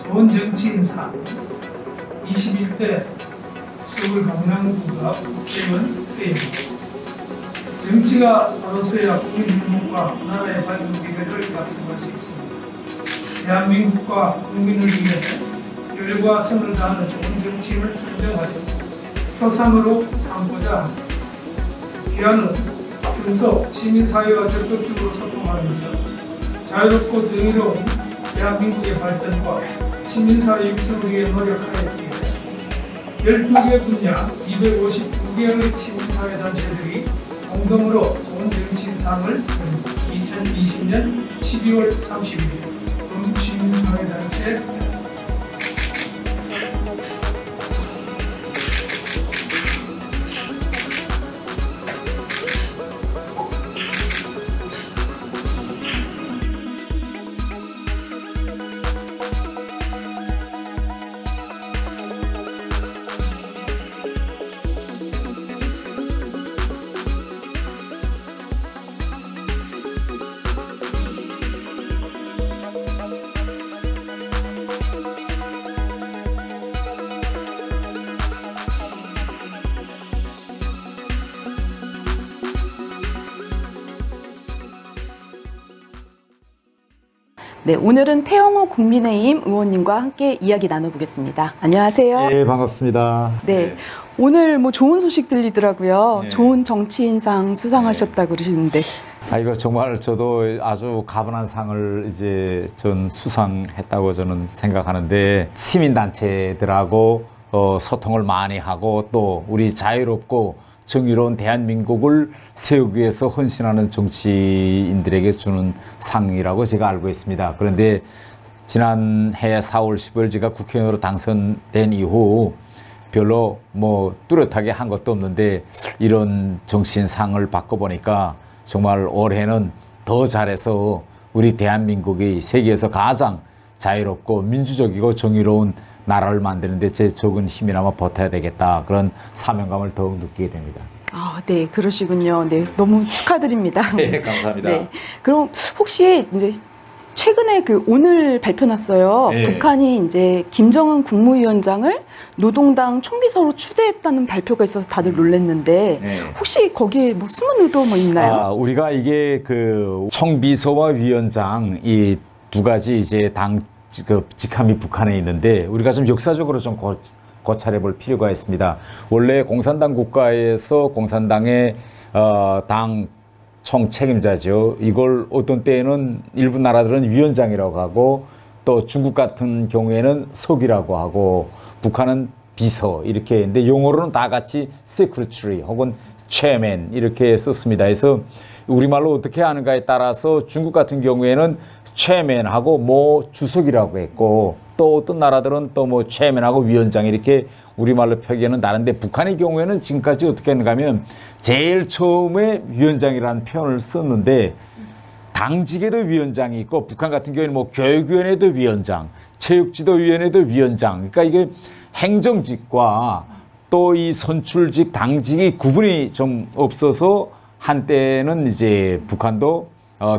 좋은 정치인상 21대 서울 강남구가 국회의원 회의. 정치가 바로서야 국민 행복과 나라의 발전 기회를 달성할 수 있습니다. 대한민국과 국민을 위해 열과 성을 다하는 좋은 정치인을 선정하여 표상으로 삼고자 합니다. 기한은 평소 시민사회와 적극적으로 소통하면서 자유롭고 정의로운 대한민국의 발전과 시민사회 육성을 위해 노력하였기에 12개 분야 252개의 시민사회단체들이 공동으로 좋은 정치인상을 2020년 12월 30일 시민사회단체 네, 오늘은 태영호 국민의힘 의원님과 함께 이야기 나눠보겠습니다. 안녕하세요. 네, 반갑습니다. 네, 오늘 뭐 좋은 소식 들리더라고요. 네. 좋은 정치인상 수상하셨다고 그러시는데. 이거 정말 저도 아주 가분한 상을 이제 전 수상했다고 저는 생각하는데 시민단체들하고 소통을 많이 하고 또 우리 자유롭고 정의로운 대한민국을 세우기 위해서 헌신하는 정치인들에게 주는 상이라고 제가 알고 있습니다. 그런데 지난해 4월 10일 제가 국회의원으로 당선된 이후 별로 뭐 뚜렷하게 한 것도 없는데 이런 정치인상을 바꿔보니까 정말 올해는 더 잘해서 우리 대한민국이 세계에서 가장 자유롭고 민주적이고 정의로운 나라를 만드는데 제 적은 힘이나마 버텨야 되겠다. 그런 사명감을 더욱 느끼게 됩니다. 아, 네, 그러시군요. 네, 너무 축하드립니다. 네, 감사합니다. 네, 그럼 혹시 이제 최근에 오늘 발표 났어요. 네. 북한이 이제 김정은 국무위원장을 노동당 총비서로 추대했다는 발표가 있어서 다들 놀랐는데 네. 혹시 거기에 뭐 숨은 의도 뭐 있나요? 우리가 이게 그 총비서와 위원장 이 두 가지 이제 당 직함이 북한에 있는데 우리가 좀 역사적으로 좀 고찰해 볼 필요가 있습니다. 원래 공산당 국가에서 공산당의 당 총책임자죠. 이걸 어떤 때에는 일부 나라들은 위원장이라고 하고 또 중국 같은 경우에는 서기라고 하고 북한은 비서 이렇게 했는데 용어로는 다 같이 secretary 혹은 chairman 이렇게 썼습니다. 그래서 우리말로 어떻게 하는가에 따라서 중국 같은 경우에는 chairman하고 뭐 주석이라고 했고 또 어떤 나라들은 또 뭐 chairman하고 위원장 이렇게 우리말로 표기하는 다른데 북한의 경우에는 지금까지 어떻게 했는가 하면 제일 처음에 위원장이라는 표현을 썼는데 당직에도 위원장이 있고 북한 같은 경우에는 뭐 교육위원회도 위원장, 체육지도위원회도 위원장 그러니까 이게 행정직과 또 이 선출직, 당직이 구분이 좀 없어서 한때는 이제 북한도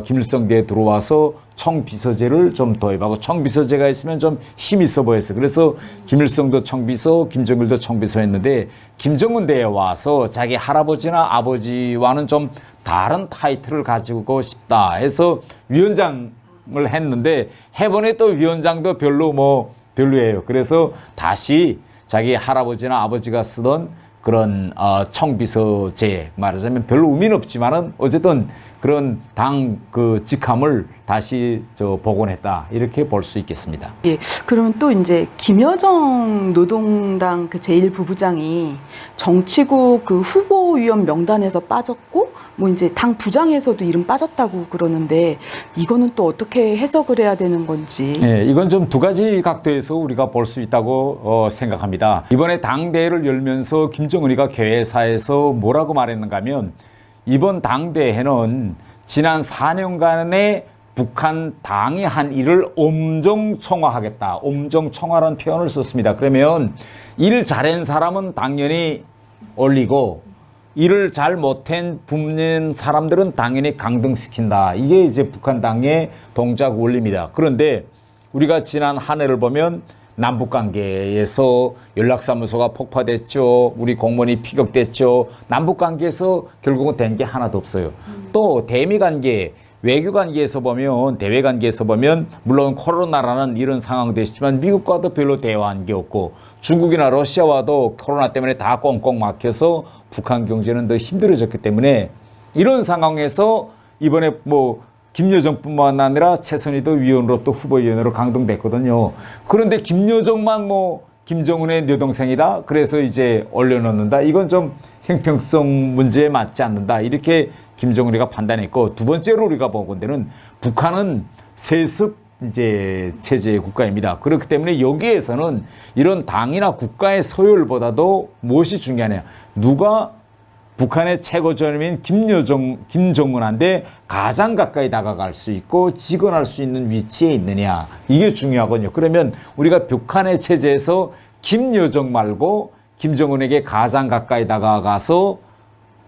김일성대에 들어와서 총비서제를 좀 도입하고 총비서제가 있으면 좀 힘이 있어 보였어요. 그래서 김일성도 총비서, 김정일도 총비서 했는데 김정은 대에 와서 자기 할아버지나 아버지와는 좀 다른 타이틀을 가지고 싶다 해서 위원장을 했는데 해본에 또 위원장도 별로예요. 그래서 다시 자기 할아버지나 아버지가 쓰던 그런 총비서제 말하자면 별로 의미는 없지만은 어쨌든 그런 당 그 직함을 다시 복원했다 이렇게 볼 수 있겠습니다. 예, 그러면 또 이제 김여정 노동당 그 제1부부장이 정치국 그 후보위원 명단에서 빠졌고 뭐 이제 당 부장에서도 이름 빠졌다고 그러는데 이거는 또 어떻게 해석을 해야 되는 건지. 네, 이건 좀 두 가지 각도에서 우리가 볼 수 있다고 생각합니다. 이번에 당대회를 열면서 김정은이가 개회사에서 뭐라고 말했는가 하면 이번 당대회는 지난 4년간의 북한 당이 한 일을 엄정청화하겠다. 엄정청화라는 표현을 썼습니다. 그러면 일을 잘한 사람은 당연히 올리고 일을 잘 못한 붓는 사람들은 당연히 강등시킨다. 이게 이제 북한 당의 동작 원리입니다. 그런데 우리가 지난 한 해를 보면 남북관계에서 연락사무소가 폭파됐죠. 우리 공무원이 피격됐죠. 남북관계에서 결국은 된 게 하나도 없어요. 또 대미관계, 외교관계에서 보면, 대외관계에서 보면 물론 코로나라는 이런 상황도 있지만 미국과도 별로 대화한 게 없고 중국이나 러시아와도 코로나 때문에 다 꽁꽁 막혀서 북한 경제는 더 힘들어졌기 때문에 이런 상황에서 이번에 뭐 김여정뿐만 아니라 최선희도 위원으로 또 후보위원으로 강등됐거든요. 그런데 김여정만 뭐 김정은의 여동생이다. 그래서 이제 올려놓는다. 이건 좀 형평성 문제에 맞지 않는다. 이렇게 김정은이가 판단했고, 두 번째로 우리가 보건 데는 북한은 세습 이제 체제의 국가입니다. 그렇기 때문에 여기에서는 이런 당이나 국가의 서열보다도 무엇이 중요하냐. 누가 북한의 최고 존엄인 김정은한테 가장 가까이 다가갈 수 있고 직언할 수 있는 위치에 있느냐. 이게 중요하거든요. 그러면 우리가 북한의 체제에서 김여정 말고 김정은에게 가장 가까이 다가가서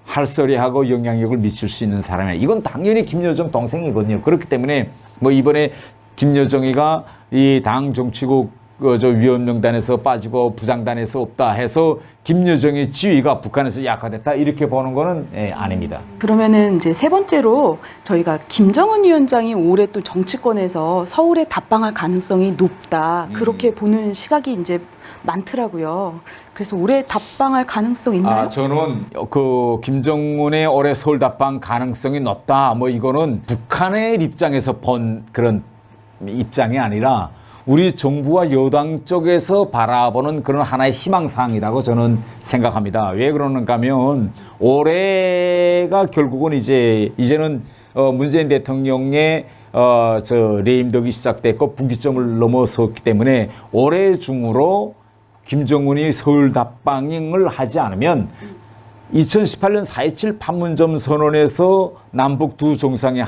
할 소리하고 영향력을 미칠 수 있는 사람이야. 이건 당연히 김여정 동생이거든요. 그렇기 때문에 뭐 이번에 김여정이가 이 당 정치국 위원명단에서 빠지고 부장단에서 없다 해서 김여정의 지위가 북한에서 약화됐다 이렇게 보는 거는 아닙니다. 그러면은 이제 세 번째로 저희가 김정은 위원장이 올해 또 정치권에서 서울에 답방할 가능성이 높다 그렇게 보는 시각이 이제 많더라고요. 그래서 올해 답방할 가능성 있나요? 저는 그 김정은의 올해 서울 답방 가능성이 높다. 뭐 이거는 북한의 입장에서 본 그런 입장이 아니라 우리 정부와 여당 쪽에서 바라보는 그런 하나의 희망사항이라고 저는 생각합니다. 왜 그러는가 하면 올해가 결국은 이제는 문재인 대통령의 레임덕이 시작됐고 분기점을 넘어섰기 때문에 올해 중으로 김정은이 서울 답방을 하지 않으면 2018년 4.27 판문점 선언에서 남북 두 정상이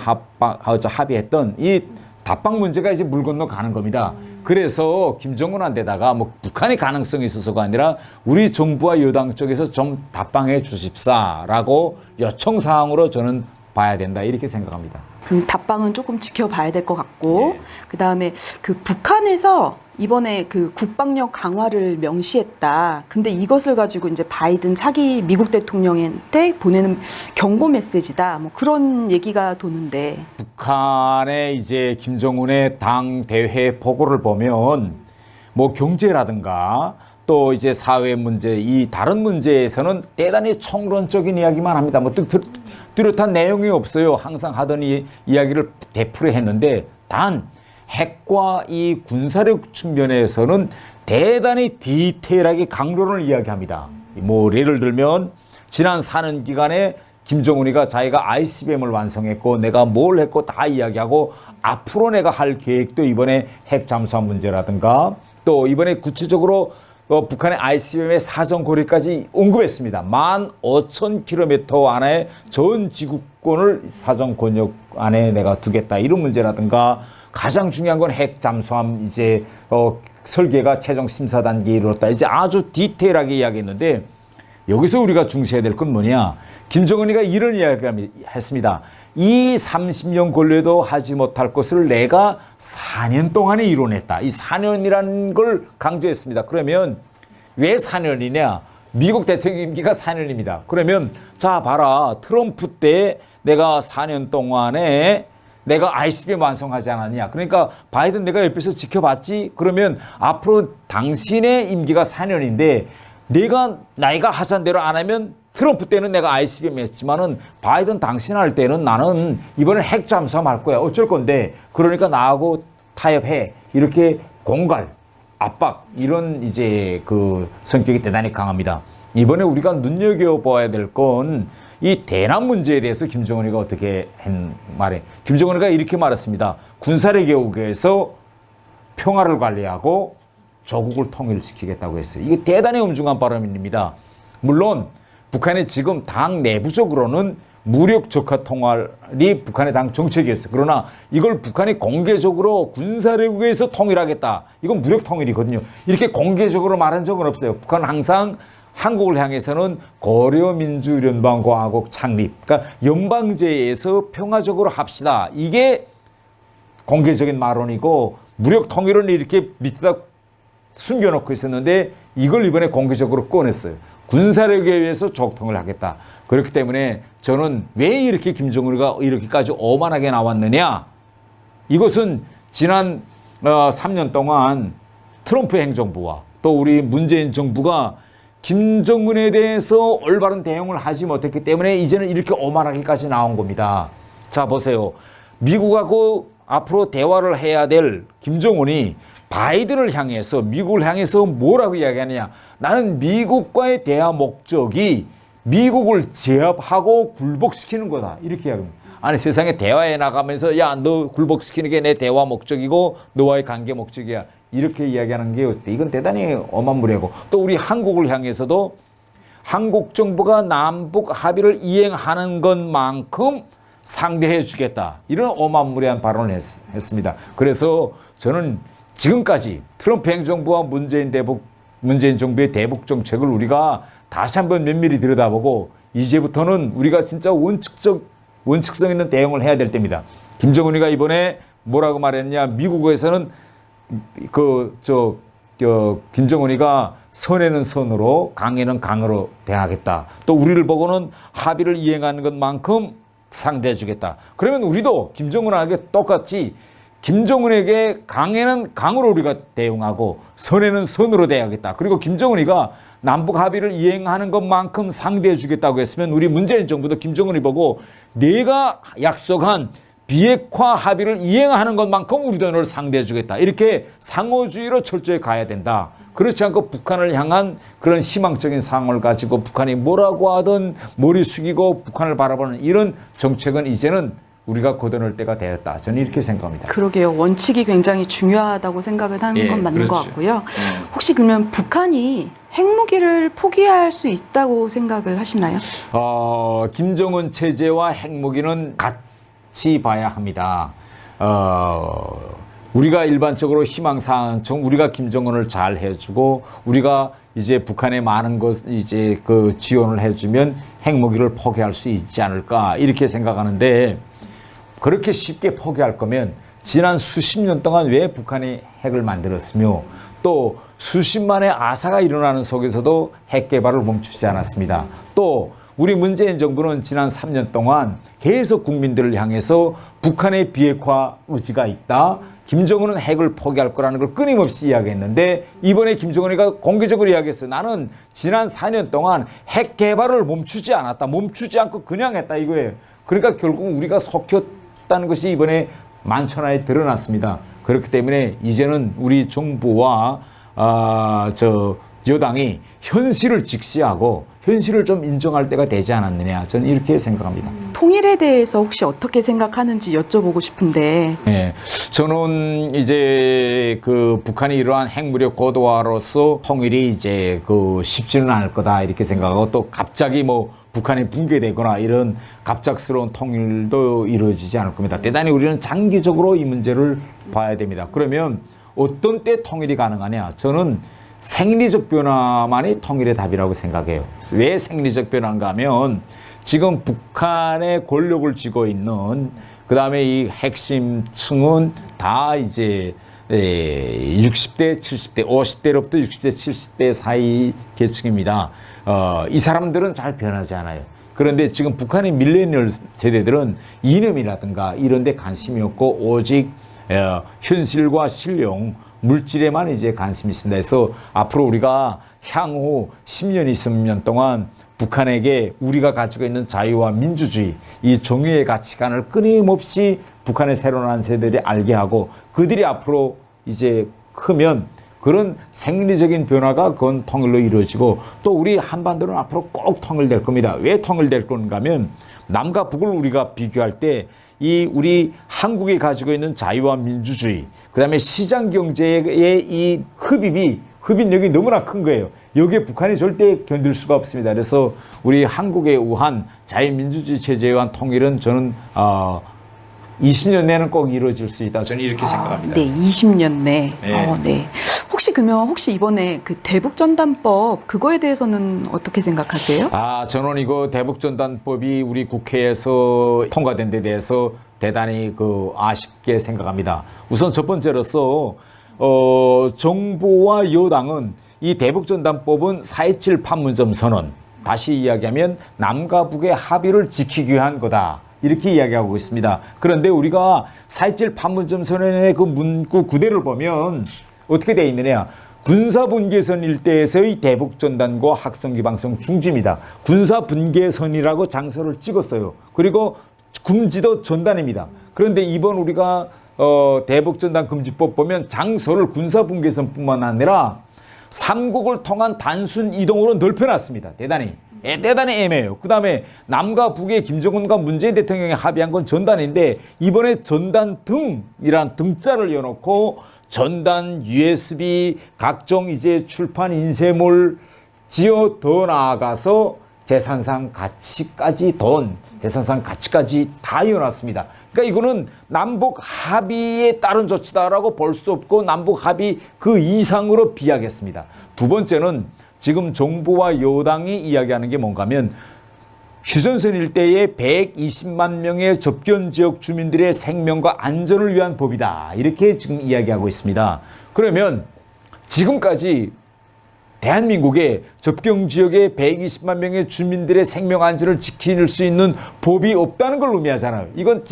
합의했던 이 답방 문제가 이제 물 건너 가는 겁니다. 그래서 김정은한테다가 뭐 북한의 가능성이 있어서가 아니라 우리 정부와 여당 쪽에서 좀 답방해 주십사라고 요청사항으로 저는 봐야 된다 이렇게 생각합니다. 그럼 답방은 조금 지켜봐야 될 것 같고, 그다음에 그 북한에서 이번에 그 국방력 강화를 명시했다. 근데 이것을 가지고 이제 바이든 차기 미국 대통령한테 보내는 경고 메시지다. 뭐 그런 얘기가 도는데. 북한의 이제 김정은의 당 대회 보고를 보면 뭐 경제라든가 또 이제 사회 문제, 이 다른 문제에서는 대단히 총론적인 이야기만 합니다. 뭐 뚜렷한 내용이 없어요. 항상 하던 이야기를 되풀이 했는데 단 핵과 이 군사력 측면에서는 대단히 디테일하게 강론을 이야기합니다. 뭐 예를 들면 지난 4년 기간에 김정은이가 자기가 ICBM을 완성했고 내가 뭘 했고 다 이야기하고 앞으로 내가 할 계획도 이번에 핵 잠수함 문제라든가 또 이번에 구체적으로 북한의 ICBM의 사정 고려까지 언급했습니다. 15,000km 안에 전 지구권을 사정 권역 안에 내가 두겠다 이런 문제라든가 가장 중요한 건 핵 잠수함 이제 설계가 최종 심사 단계에 이르렀다. 이제 아주 디테일하게 이야기했는데 여기서 우리가 중시해야 될 건 뭐냐? 김정은이가 이런 이야기를 했습니다. 이 30년 걸려도 하지 못할 것을 내가 4년 동안에 이뤄냈다. 이 4년이라는 걸 강조했습니다. 그러면 왜 4년이냐? 미국 대통령 임기가 4년입니다. 그러면 자 봐라. 트럼프 때 내가 4년 동안에 내가 ICBM 완성하지 않았냐. 그러니까 바이든 내가 옆에서 지켜봤지. 그러면 앞으로 당신의 임기가 4년인데 내가 나이가 하자는 대로 안 하면 트럼프 때는 내가 ICBM 했지만은 바이든 당신 할 때는 나는 이번엔 핵 잠수함 할 거야. 어쩔 건데. 그러니까 나하고 타협해. 이렇게 공갈, 압박 이런 이제 그 성격이 대단히 강합니다. 이번에 우리가 눈여겨봐야 될 건 이 대남 문제에 대해서 김정은이가 어떻게 말해. 김정은이가 이렇게 말했습니다. 군사력 개혁에서 평화를 관리하고 조국을 통일시키겠다고 했어요. 이게 대단히 엄중한 발언입니다. 물론 북한이 지금 당 내부적으로는 무력 적화 통할이 북한의 당 정책이었어요. 그러나 이걸 북한이 공개적으로 군사력에서 통일하겠다. 이건 무력 통일이거든요. 이렇게 공개적으로 말한 적은 없어요. 북한은 항상 한국을 향해서는 고려민주연방공화국 창립, 그러니까 연방제에서 평화적으로 합시다. 이게 공개적인 말론이고 무력 통일을 이렇게 밑에다 숨겨놓고 있었는데 이걸 이번에 공개적으로 꺼냈어요. 군사력에 의해서 적통을 하겠다. 그렇기 때문에 저는 왜 이렇게 김정은이가 이렇게까지 오만하게 나왔느냐. 이것은 지난 3년 동안 트럼프 행정부와 또 우리 문재인 정부가 김정은에 대해서 올바른 대응을 하지 못했기 때문에 이제는 이렇게 오만하게까지 나온 겁니다. 자, 보세요. 미국하고 앞으로 대화를 해야 될 김정은이 바이든을 향해서 미국을 향해서 뭐라고 이야기하느냐. 나는 미국과의 대화 목적이 미국을 제압하고 굴복시키는 거다. 이렇게 이야기합니다. 아니 세상에 대화에 나가면서 야, 너 굴복시키는 게 내 대화 목적이고 너와의 관계 목적이야. 이렇게 이야기하는 게 이건 대단히 어마무리하고 또 우리 한국을 향해서도 한국 정부가 남북 합의를 이행하는 것만큼 상대해 주겠다. 이런 어마무리한 발언을 했습니다. 그래서 저는 지금까지 트럼프 행정부와 문재인 정부의 대북 정책을 우리가 다시 한번 면밀히 들여다보고 이제부터는 우리가 진짜 원칙성 있는 대응을 해야 될 때입니다. 김정은이가 이번에 뭐라고 말했냐. 미국에서는 김정은이가 선에는 선으로 강에는 강으로 대하겠다. 또 우리를 보고는 합의를 이행하는 것만큼 상대해 주겠다. 그러면 우리도 김정은에게 똑같이 김정은에게 강에는 강으로 우리가 대응하고 선에는 선으로 대하겠다. 그리고 김정은이가 남북 합의를 이행하는 것만큼 상대해 주겠다고 했으면 우리 문재인 정부도 김정은이 보고 내가 약속한 비핵화 합의를 이행하는 것만큼 우리도 너를 상대해 주겠다. 이렇게 상호주의로 철저히 가야 된다. 그렇지 않고 북한을 향한 그런 희망적인 상황을 가지고 북한이 뭐라고 하든 머리 숙이고 북한을 바라보는 이런 정책은 이제는 우리가 거둬낼 때가 되었다. 저는 이렇게 생각합니다. 그러게요. 원칙이 굉장히 중요하다고 생각을 하는 건 맞는 것 같고요. 혹시 그러면 북한이 핵무기를 포기할 수 있다고 생각을 하시나요? 김정은 체제와 핵무기는 같이 봐야 합니다. 우리가 일반적으로 희망사항처럼 우리가 김정은을 잘 해주고 우리가 이제 북한에 많은 것 이제 그 지원을 해주면 핵무기를 포기할 수 있지 않을까 이렇게 생각하는데 그렇게 쉽게 포기할 거면 지난 수십 년 동안 왜 북한이 핵을 만들었으며 또 수십만의 아사가 일어나는 속에서도 핵 개발을 멈추지 않았습니다. 또 우리 문재인 정부는 지난 3년 동안 계속 국민들을 향해서 북한의 비핵화 의지가 있다. 김정은은 핵을 포기할 거라는 걸 끊임없이 이야기했는데 이번에 김정은이가 공개적으로 이야기했어요. 나는 지난 4년 동안 핵 개발을 멈추지 않았다. 멈추지 않고 그냥 했다 이거예요. 그러니까 결국 우리가 속혔다는 것이 이번에 만천하에 드러났습니다. 그렇기 때문에 이제는 우리 정부와 여당이 현실을 직시하고 현실을 좀 인정할 때가 되지 않았느냐 저는 이렇게 생각합니다. 통일에 대해서 혹시 어떻게 생각하는지 여쭤보고 싶은데. 네, 저는 이제 그 북한이 이러한 핵무력 고도화로서 통일이 이제 쉽지는 않을 거다 이렇게 생각하고 또 갑자기 뭐 북한이 붕괴되거나 이런 갑작스러운 통일도 이루어지지 않을 겁니다. 대단히 우리는 장기적으로 이 문제를 봐야 됩니다. 그러면 어떤 때 통일이 가능하냐? 저는 생리적 변화만이 통일의 답이라고 생각해요. 왜 생리적 변화인가 하면 지금 북한의 권력을 쥐고 있는 그다음에 이 핵심층은 다 이제 60대, 70대, 50대로부터 60대, 70대 사이 계층입니다. 이 사람들은 잘 변하지 않아요. 그런데 지금 북한의 밀레니얼 세대들은 이념이라든가 이런 데 관심이 없고 오직 현실과 신령, 물질에만 이제 관심이 있습니다. 그래서 앞으로 우리가 향후 10년, 20년 동안 북한에게 우리가 가지고 있는 자유와 민주주의, 이 정의의 가치관을 끊임없이 북한의 새로 난 세대들이 알게 하고 그들이 앞으로 이제 크면 그런 생리적인 변화가 그건 통일로 이루어지고 또 우리 한반도는 앞으로 꼭 통일될 겁니다. 왜 통일될 건가 하면 남과 북을 우리가 비교할 때 이 우리 한국이 가지고 있는 자유와 민주주의 그다음에 시장 경제의 이 흡입력이 너무나 큰 거예요. 여기에 북한이 절대 견딜 수가 없습니다. 그래서 우리 한국에 의한 자유민주주의 체제에 의한 통일은 저는 20년 내는 꼭 이루어질 수 있다. 저는 이렇게 생각합니다. 네, 20년 내. 네. 네. 혹시 이번에 그 대북전단법 그거에 대해서는 어떻게 생각하세요? 저는 이거 대북전단법이 우리 국회에서 통과된 데 대해서 대단히 아쉽게 생각합니다. 우선 첫 번째로서 정부와 여당은 이 대북전단법은 4.27 판문점 선언, 다시 이야기하면 남과 북의 합의를 지키기 위한 거다. 이렇게 이야기하고 있습니다. 그런데 우리가 4.27 판문점 선언의 그 문구 구대를 보면 어떻게 되어 있느냐. 군사분계선 일대에서의 대북전단과 학성기방성 중지입니다. 군사분계선이라고 장소를 찍었어요. 그리고 금지도 전단입니다. 그런데 이번 우리가 대북전단 금지법 보면 장소를 군사분계선뿐만 아니라 삼국을 통한 단순 이동으로 넓혀놨습니다. 대단히 애매해요. 그 다음에 남과 북의 김정은과 문재인 대통령이 합의한 건 전단인데 이번에 전단 등이란 등자를 이어놓고 전단, USB, 각종 이제 출판 인쇄물 지어 더 나아가서 재산상 가치까지 재산상 가치까지 다 이어놨습니다. 그러니까 이거는 남북 합의에 따른 조치다라고 볼 수 없고 남북 합의 그 이상으로 비하겠습니다. 두 번째는 지금 정부와 여당이 이야기하는 게 뭔가 하면 휴전선 일대의 120만 명의 접견 지역 주민들의 생명과 안전을 위한 법이다. 이렇게 지금 이야기하고 있습니다. 그러면 지금까지 대한민국의 접경 지역의 120만 명의 주민들의 생명 안전을 지킬 수 있는 법이 없다는 걸 의미하잖아요. 이건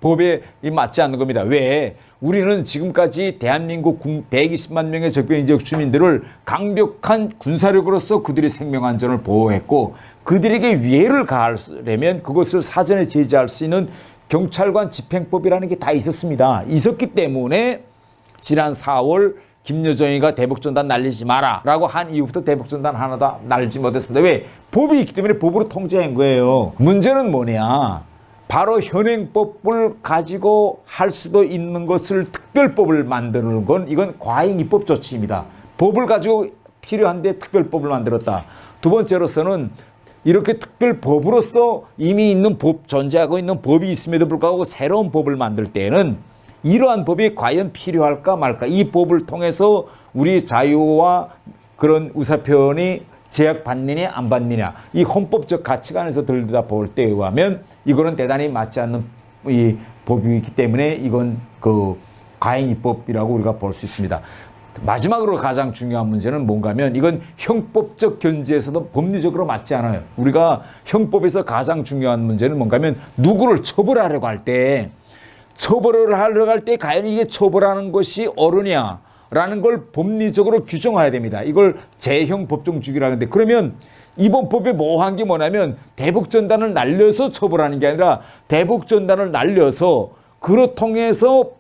법에 맞지 않는 겁니다. 왜? 우리는 지금까지 대한민국 120만 명의 접경 지역 주민들을 강력한 군사력으로서 그들의 생명 안전을 보호했고 그들에게 위해를 가하려면 그것을 사전에 제지할 수 있는 경찰관 집행법이라는 게 다 있었습니다. 있었기 때문에 지난 4월 김여정이가 대북전단 날리지 마라 라고 한 이후부터 대북전단 하나도 날리지 못했습니다. 왜? 법이 있기 때문에 법으로 통제한 거예요. 문제는 뭐냐? 바로 현행법을 가지고 할 수도 있는 것을 특별법을 만드는 건 이건 과잉 입법 조치입니다. 법을 가지고 필요한데 특별법을 만들었다. 두 번째로서는 이렇게 특별법으로서 이미 있는 존재하고 있는 법이 있음에도 불구하고 새로운 법을 만들 때에는 이러한 법이 과연 필요할까 말까, 이 법을 통해서 우리 자유와 그런 의사표현이 제약받느냐 안 받느냐, 이 헌법적 가치관에서 들여다볼 때에 의하면 이거는 대단히 맞지 않는 이 법이기 때문에 이건 과잉 입법이라고 우리가 볼 수 있습니다. 마지막으로 가장 중요한 문제는 뭔가 하면 이건 형법적 견지에서도 법리적으로 맞지 않아요. 우리가 형법에서 가장 중요한 문제는 뭔가 하면 누구를 처벌하려고 할 때 과연 이게 처벌하는 것이 옳으냐라는 걸 법리적으로 규정해야 됩니다. 이걸 재형 법정주기라고 하는데, 그러면 이번 법에 모호한 게 뭐냐면 대북전단을 날려서 처벌하는 게 아니라 대북전단을 날려서 그로 통해서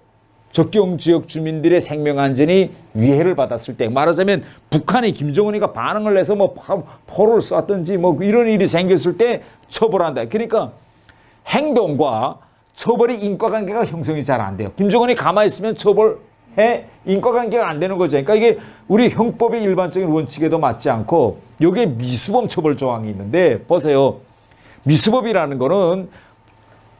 접경 지역 주민들의 생명 안전이 위해를 받았을 때, 말하자면 북한이 김정은이가 반응을 해서 포를 쐈든지 이런 일이 생겼을 때 처벌한다. 그러니까 행동과 처벌이 인과관계가 형성이 잘 안 돼요. 김정은이 가만히 있으면 처벌해, 인과관계가 안 되는 거죠. 그러니까 이게 우리 형법의 일반적인 원칙에도 맞지 않고 여기에 미수범 처벌 조항이 있는데, 보세요. 미수법이라는 거는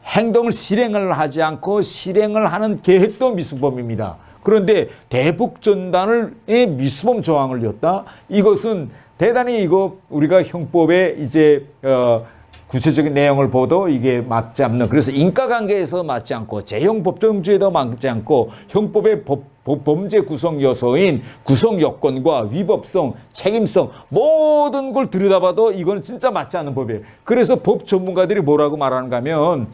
행동을 실행을 하지 않고 실행을 하는 계획도 미수범입니다. 그런데 대북전단의 미수범 조항을 였다? 이것은 대단히 우리가 형법에 이제 구체적인 내용을 보도 이게 맞지 않는, 그래서 인과관계에서 맞지 않고 재형 법정주의에도 맞지 않고 형법의 범죄 구성 요소인 구성 요건과 위법성, 책임성 모든 걸 들여다봐도 이건 진짜 맞지 않는 법이에요. 그래서 법 전문가들이 뭐라고 말하는가 하면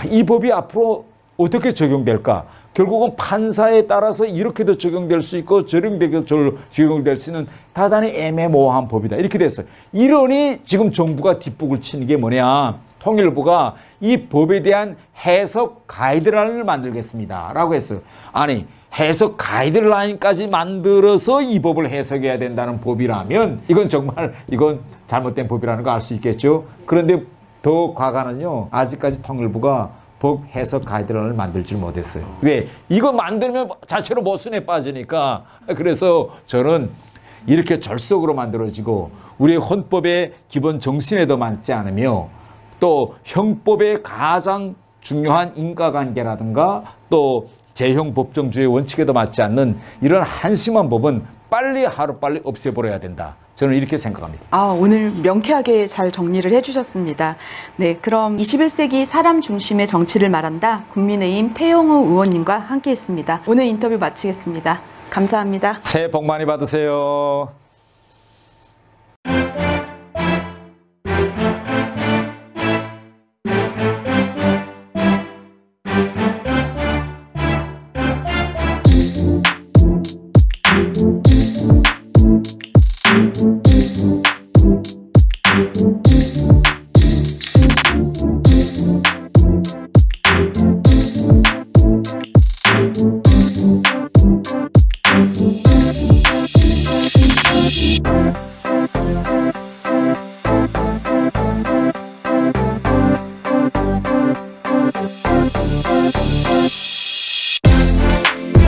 이 법이 앞으로 어떻게 적용될까? 결국은 판사에 따라서 이렇게도 적용될 수 있고 저렇게 적용될 수 있는 대단히 애매모호한 법이다. 이렇게 됐어요. 이러니 지금 정부가 뒷북을 치는 게 뭐냐. 통일부가 이 법에 대한 해석 가이드라인을 만들겠습니다 라고 했어요. 아니, 해석 가이드라인까지 만들어서 이 법을 해석해야 된다는 법이라면 이건 정말 잘못된 법이라는 거 알 수 있겠죠. 그런데 더 과가는요, 아직까지 통일부가 법 해석 가이드라인을 만들지 못했어요. 왜? 이거 만들면 자체로 모순에 빠지니까. 그래서 저는 이렇게 절석으로 만들어지고 우리의 헌법의 기본 정신에도 맞지 않으며 또 형법의 가장 중요한 인과관계라든가 또 재형 법정주의 원칙에도 맞지 않는 이런 한심한 법은 빨리 하루빨리 없애버려야 된다. 저는 이렇게 생각합니다. 오늘 명쾌하게 잘 정리를 해주셨습니다. 네, 그럼 21세기 사람 중심의 정치를 말한다. 국민의힘 태영호 의원님과 함께했습니다. 오늘 인터뷰 마치겠습니다. 감사합니다. 새해 복 많이 받으세요.